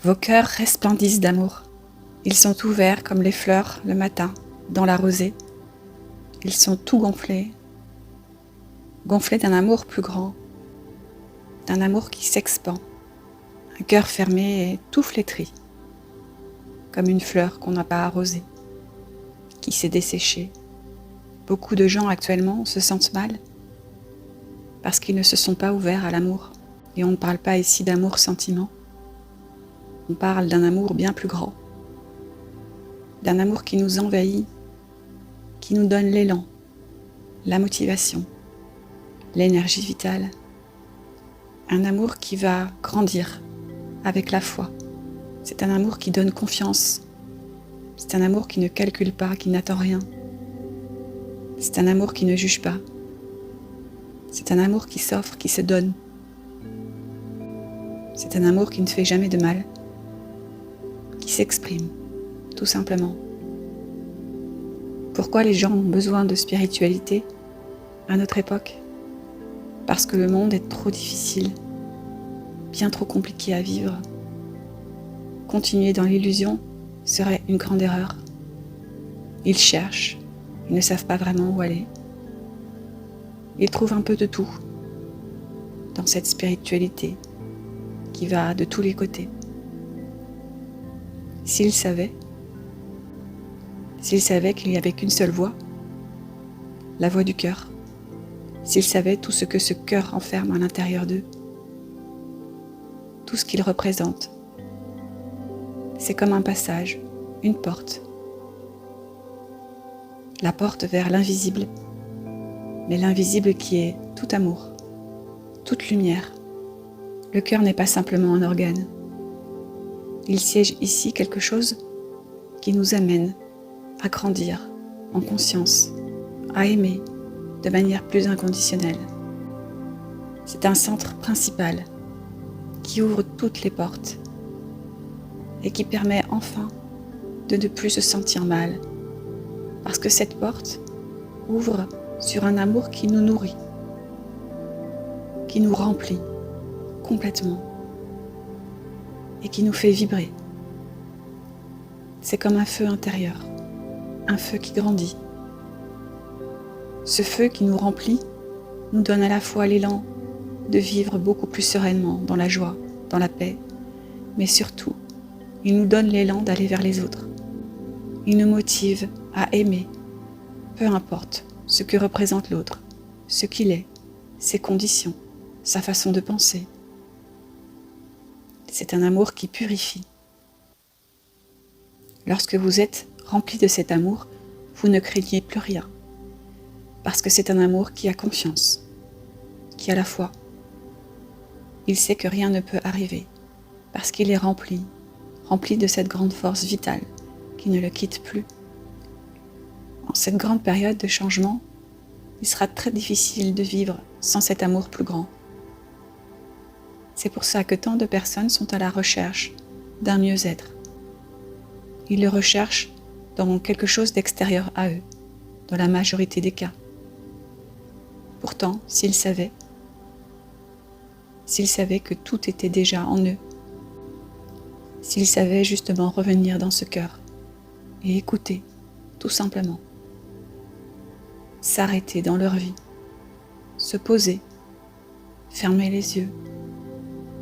Vos cœurs resplendissent d'amour. Ils sont ouverts comme les fleurs le matin, dans la rosée. Ils sont tout gonflés d'un amour plus grand, d'un amour qui s'expand. Un cœur fermé et tout flétri, comme une fleur qu'on n'a pas arrosée, qui s'est desséchée. Beaucoup de gens actuellement se sentent mal parce qu'ils ne se sont pas ouverts à l'amour. Et on ne parle pas ici d'amour-sentiment. On parle d'un amour bien plus grand, d'un amour qui nous envahit, qui nous donne l'élan, la motivation, l'énergie vitale. Un amour qui va grandir avec la foi. C'est un amour qui donne confiance. C'est un amour qui ne calcule pas, qui n'attend rien. C'est un amour qui ne juge pas. C'est un amour qui s'offre, qui se donne. C'est un amour qui ne fait jamais de mal, qui s'exprime, tout simplement. Pourquoi les gens ont besoin de spiritualité à notre époque? Parce que le monde est trop difficile, bien trop compliqué à vivre. Continuer dans l'illusion serait une grande erreur. Ils cherchent, ils ne savent pas vraiment où aller. Ils trouvent un peu de tout dans cette spiritualité qui va de tous les côtés. S'ils savaient qu'il n'y avait qu'une seule voie, la voie du cœur, s'ils savaient tout ce que ce cœur enferme à l'intérieur d'eux, tout ce qu'il représente, c'est comme un passage, une porte. La porte vers l'invisible, mais l'invisible qui est tout amour, toute lumière. Le cœur n'est pas simplement un organe. Il siège ici quelque chose qui nous amène à grandir en conscience, à aimer de manière plus inconditionnelle. C'est un centre principal qui ouvre toutes les portes et qui permet enfin de ne plus se sentir mal, parce que cette porte ouvre sur un amour qui nous nourrit, qui nous remplit complètement et qui nous fait vibrer. C'est comme un feu intérieur, un feu qui grandit. Ce feu qui nous remplit nous donne à la fois l'élan de vivre beaucoup plus sereinement dans la joie, dans la paix, mais surtout, il nous donne l'élan d'aller vers les autres. Il nous motive à aimer, peu importe ce que représente l'autre, ce qu'il est, ses conditions, sa façon de penser. C'est un amour qui purifie. Lorsque vous êtes rempli de cet amour, vous ne craignez plus rien, parce que c'est un amour qui a confiance, qui a la foi. Il sait que rien ne peut arriver, parce qu'il est rempli de cette grande force vitale qui ne le quitte plus. En cette grande période de changement, il sera très difficile de vivre sans cet amour plus grand. C'est pour ça que tant de personnes sont à la recherche d'un mieux-être. Ils le recherchent dans quelque chose d'extérieur à eux, dans la majorité des cas. Pourtant, s'ils savaient que tout était déjà en eux, s'ils savaient justement revenir dans ce cœur et écouter, tout simplement, s'arrêter dans leur vie, se poser, fermer les yeux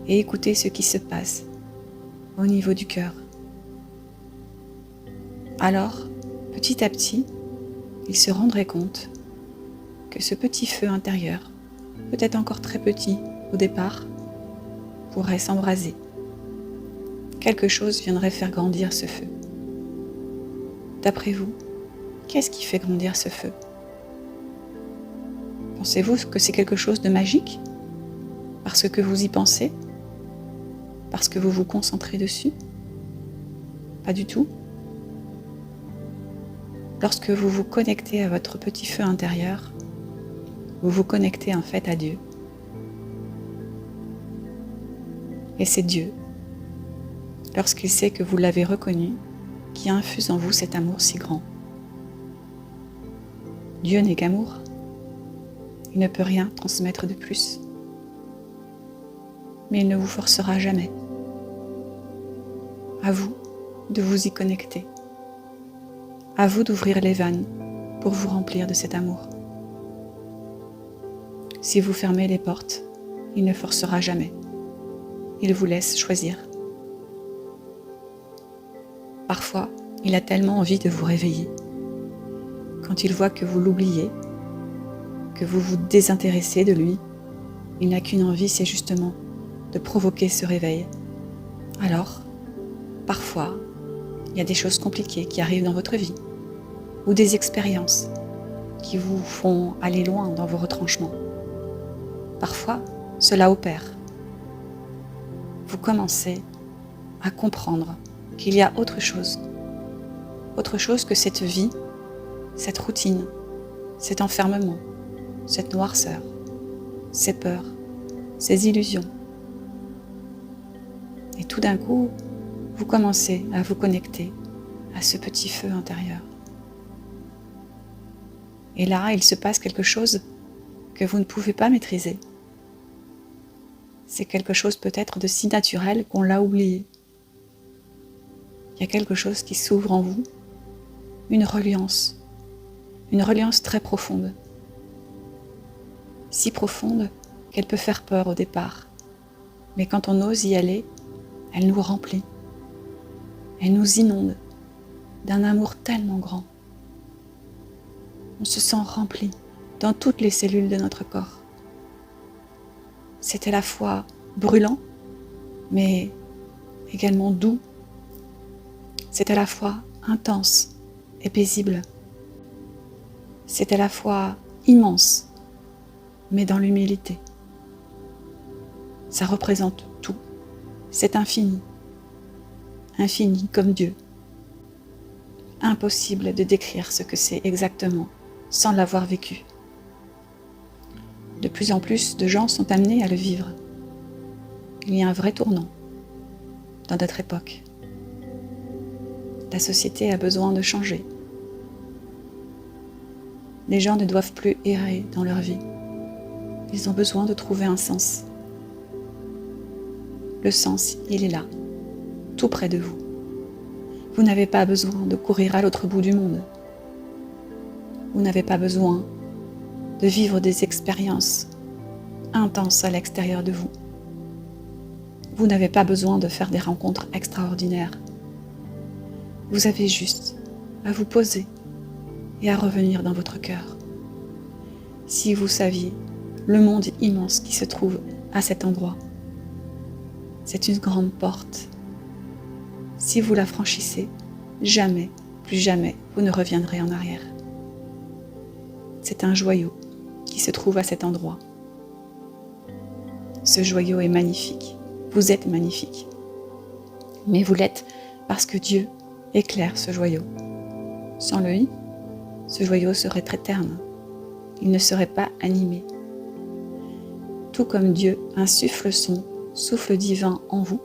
et écouter ce qui se passe au niveau du cœur. Alors, petit à petit, ils se rendraient compte que ce petit feu intérieur, peut-être encore très petit au départ, pourrait s'embraser. Quelque chose viendrait faire grandir ce feu. D'après vous, qu'est-ce qui fait grandir ce feu? Pensez-vous que c'est quelque chose de magique? Parce que vous y pensez? Parce que vous vous concentrez dessus? Pas du tout. Lorsque vous vous connectez à votre petit feu intérieur, vous vous connectez en fait à Dieu. Et c'est Dieu, lorsqu'il sait que vous l'avez reconnu, qui infuse en vous cet amour si grand. Dieu n'est qu'amour. Il ne peut rien transmettre de plus. Mais il ne vous forcera jamais. À vous de vous y connecter. À vous d'ouvrir les vannes pour vous remplir de cet amour. Si vous fermez les portes, il ne forcera jamais. Il vous laisse choisir. Parfois, il a tellement envie de vous réveiller. Quand il voit que vous l'oubliez, que vous vous désintéressez de lui, il n'a qu'une envie, c'est justement de provoquer ce réveil. Alors, parfois, il y a des choses compliquées qui arrivent dans votre vie, ou des expériences qui vous font aller loin dans vos retranchements. Parfois, cela opère. Vous commencez à comprendre qu'il y a autre chose que cette vie, cette routine, cet enfermement, cette noirceur, ces peurs, ces illusions. Et tout d'un coup, vous commencez à vous connecter à ce petit feu intérieur. Et là, il se passe quelque chose que vous ne pouvez pas maîtriser. C'est quelque chose peut-être de si naturel qu'on l'a oublié. Il y a quelque chose qui s'ouvre en vous, une reliance très profonde. Si profonde qu'elle peut faire peur au départ. Mais quand on ose y aller, elle nous remplit. Elle nous inonde d'un amour tellement grand. On se sent rempli dans toutes les cellules de notre corps. C'est à la fois brûlant, mais également doux. C'est à la fois intense et paisible. C'est à la fois immense, mais dans l'humilité. Ça représente tout. C'est infini. Infini comme Dieu. Impossible de décrire ce que c'est exactement sans l'avoir vécu. De plus en plus de gens sont amenés à le vivre. Il y a un vrai tournant dans notre époque. La société a besoin de changer. Les gens ne doivent plus errer dans leur vie. Ils ont besoin de trouver un sens. Le sens, il est là, tout près de vous. Vous n'avez pas besoin de courir à l'autre bout du monde. Vous n'avez pas besoin de vivre des expériences intenses à l'extérieur de vous. Vous n'avez pas besoin de faire des rencontres extraordinaires. Vous avez juste à vous poser et à revenir dans votre cœur. Si vous saviez le monde immense qui se trouve à cet endroit, c'est une grande porte. Si vous la franchissez, jamais, plus jamais, vous ne reviendrez en arrière. C'est un joyau qui se trouve à cet endroit. Ce joyau est magnifique. Vous êtes magnifique. Mais vous l'êtes parce que Dieu éclaire ce joyau. Sans lui, ce joyau serait très terne. Il ne serait pas animé. Tout comme Dieu insuffle son souffle divin en vous,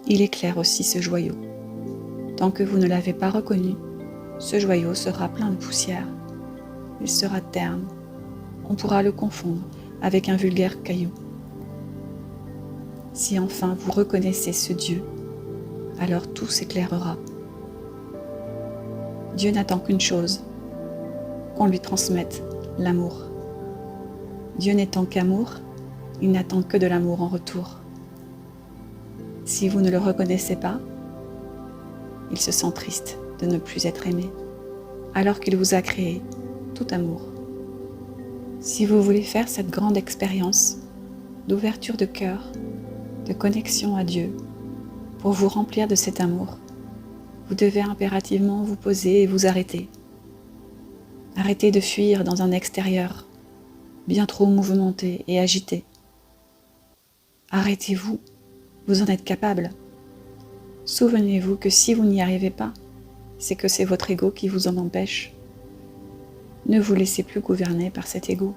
il éclaire aussi ce joyau. Tant que vous ne l'avez pas reconnu, ce joyau sera plein de poussière. Il sera terne. On pourra le confondre avec un vulgaire caillou. Si enfin vous reconnaissez ce Dieu, alors tout s'éclairera. Dieu n'attend qu'une chose, qu'on lui transmette l'amour. Dieu n'étant qu'amour, il n'attend que de l'amour en retour. Si vous ne le reconnaissez pas, il se sent triste de ne plus être aimé, alors qu'il vous a créé tout amour. Si vous voulez faire cette grande expérience d'ouverture de cœur, de connexion à Dieu, pour vous remplir de cet amour, vous devez impérativement vous poser et vous arrêter. Arrêtez de fuir dans un extérieur bien trop mouvementé et agité. Arrêtez-vous, vous en êtes capable. Souvenez-vous que si vous n'y arrivez pas, c'est que c'est votre ego qui vous en empêche. Ne vous laissez plus gouverner par cet ego.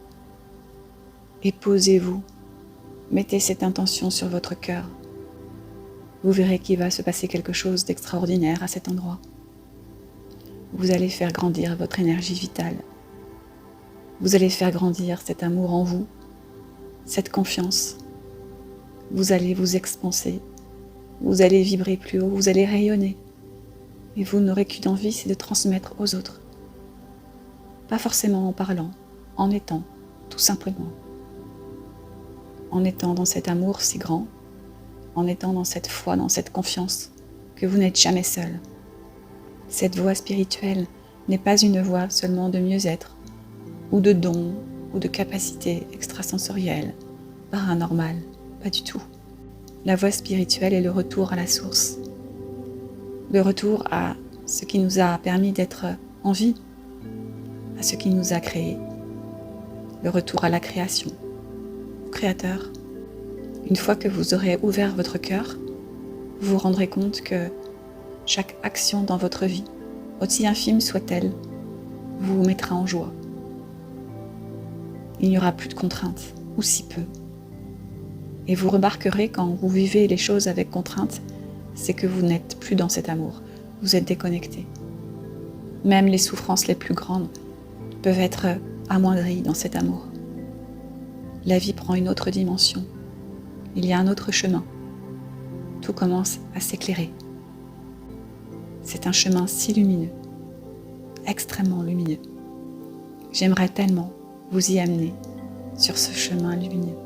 Et posez-vous. Mettez cette intention sur votre cœur. Vous verrez qu'il va se passer quelque chose d'extraordinaire à cet endroit. Vous allez faire grandir votre énergie vitale. Vous allez faire grandir cet amour en vous, cette confiance. Vous allez vous expanser vous allez vibrer plus haut, vous allez rayonner. Et vous n'aurez qu'une envie, c'est de transmettre aux autres. Pas forcément en parlant, en étant, tout simplement. En étant dans cet amour si grand, en étant dans cette foi, dans cette confiance, que vous n'êtes jamais seul. Cette voie spirituelle n'est pas une voie seulement de mieux-être, ou de dons, ou de capacités extrasensorielles, paranormales, pas du tout. La voie spirituelle est le retour à la source, le retour à ce qui nous a permis d'être en vie, à ce qui nous a créés, le retour à la création, au Créateur. Une fois que vous aurez ouvert votre cœur, vous vous rendrez compte que chaque action dans votre vie, aussi infime soit-elle, vous mettra en joie. Il n'y aura plus de contraintes, ou si peu. Et vous remarquerez quand vous vivez les choses avec contrainte, c'est que vous n'êtes plus dans cet amour, vous êtes déconnecté. Même les souffrances les plus grandes peuvent être amoindries dans cet amour. La vie prend une autre dimension, il y a un autre chemin. Tout commence à s'éclairer. C'est un chemin si lumineux, extrêmement lumineux. J'aimerais tellement vous y amener sur ce chemin lumineux.